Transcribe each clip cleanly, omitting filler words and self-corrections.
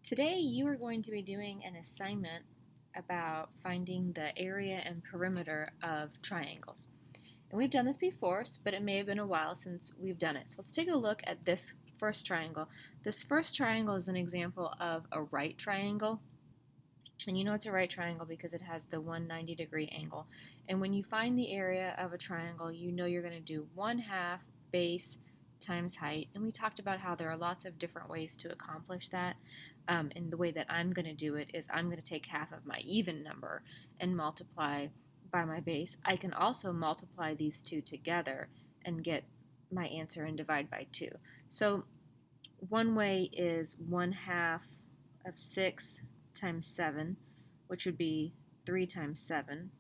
Today you are going to be doing an assignment about finding the area and perimeter of triangles. And we've done this before, but it may have been a while since we've done it. So let's take a look at this first triangle. This first triangle is an example of a right triangle. And you know it's a right triangle because it has the 190-degree angle. And when you find the area of a triangle, you know you're going to do 1/2 base times height. And we talked about how there are lots of different ways to accomplish that. And the way that I'm going to do it is I'm going to take half of my even number and multiply by my base. I can also multiply these two together and get my answer and divide by 2. So one way is 1/2 of 6 times 7, which would be 3 times 7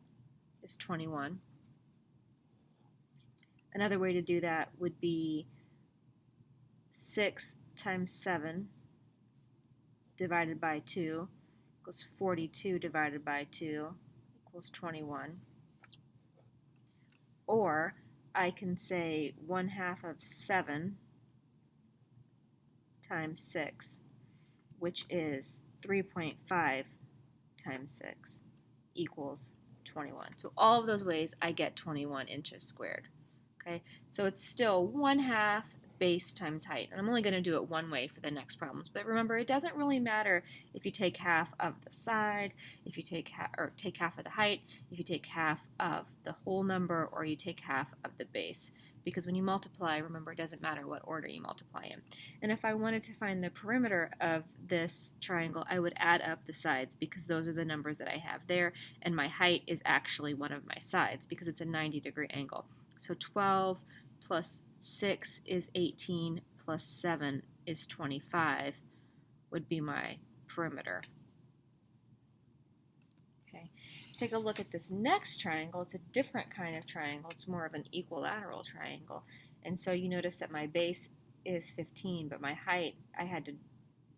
is 21. Another way to do that would be 6 times 7 divided by 2 equals 42 divided by 2 equals 21. Or I can say 1/2 of 7 times 6, which is 3.5 times 6 equals 21. So all of those ways I get 21 inches squared. Okay, so it's still 1/2 base times height. And I'm only going to do it one way for the next problems. But remember, it doesn't really matter if you take half of the side, if you take half of the height, if you take half of the whole number, or you take half of the base. Because when you multiply, remember, it doesn't matter what order you multiply in. And if I wanted to find the perimeter of this triangle, I would add up the sides because those are the numbers that I have there. And my height is actually one of my sides because it's a 90-degree angle. So 12 plus 6 is 18 plus 7 is 25 would be my perimeter. Okay, take a look at this next triangle. It's a different kind of triangle. It's more of an equilateral triangle. And so you notice that my base is 15, but my height, I had to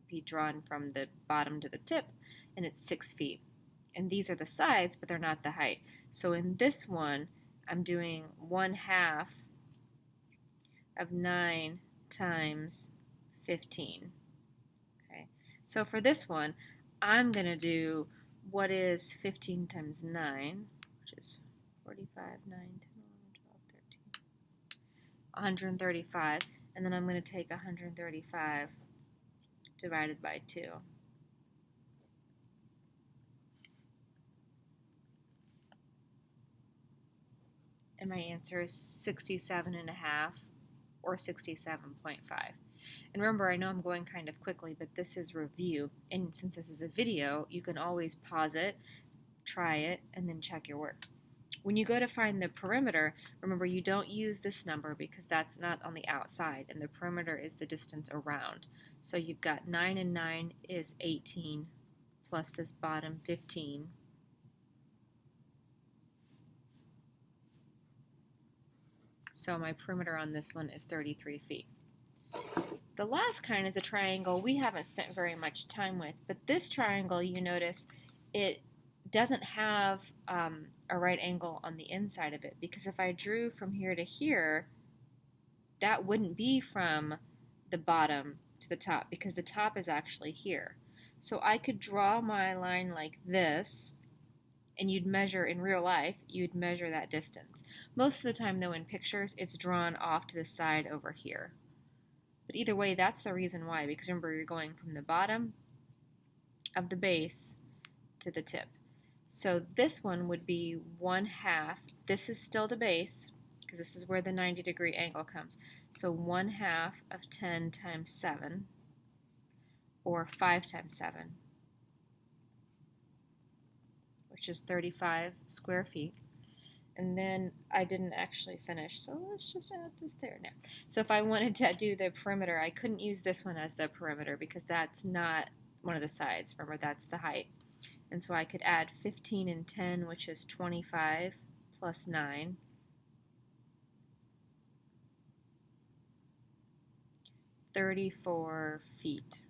be drawn from the bottom to the tip, and it's 6 feet. And these are the sides, but they're not the height. So in this one, I'm doing 1/2 of 9 times 15. Okay, so for this one, I'm going to do what is 15 times 9, which is 45, 9, 10, 11, 12, 13, 135, and then I'm going to take 135 divided by 2. And my answer is 67.5 or 67.5. And remember, I know I'm going kind of quickly, but this is review. And since this is a video, you can always pause it, try it, and then check your work. When you go to find the perimeter, remember you don't use this number because that's not on the outside, and the perimeter is the distance around. So you've got 9 and 9 is 18 plus this bottom 15. So my perimeter on this one is 33 feet. The last kind is a triangle we haven't spent very much time with, but this triangle, you notice, it doesn't have a right angle on the inside of it, because if I drew from here to here, that wouldn't be from the bottom to the top, because the top is actually here. So I could draw my line like this, and you'd measure, in real life, you'd measure that distance. Most of the time, though, in pictures, it's drawn off to the side over here. But either way, that's the reason why, because remember, you're going from the bottom of the base to the tip. So this one would be 1/2. This is still the base, because this is where the 90-degree angle comes. So 1/2 of 10 times 7, or 5 times 7. Which is 35 square feet. And then I didn't actually finish, so let's just add this there now. So if I wanted to do the perimeter, I couldn't use this one as the perimeter because that's not one of the sides. Remember, that's the height. And so I could add 15 and 10, which is 25 plus 9. $34 feet.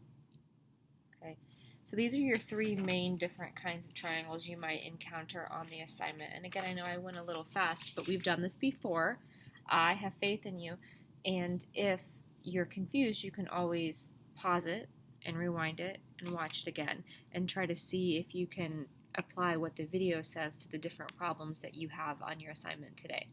Okay. So these are your 3 main different kinds of triangles you might encounter on the assignment. And again, I know I went a little fast, but we've done this before. I have faith in you. And if you're confused, you can always pause it, and rewind it and watch it again and try to see if you can apply what the video says to the different problems that you have on your assignment today.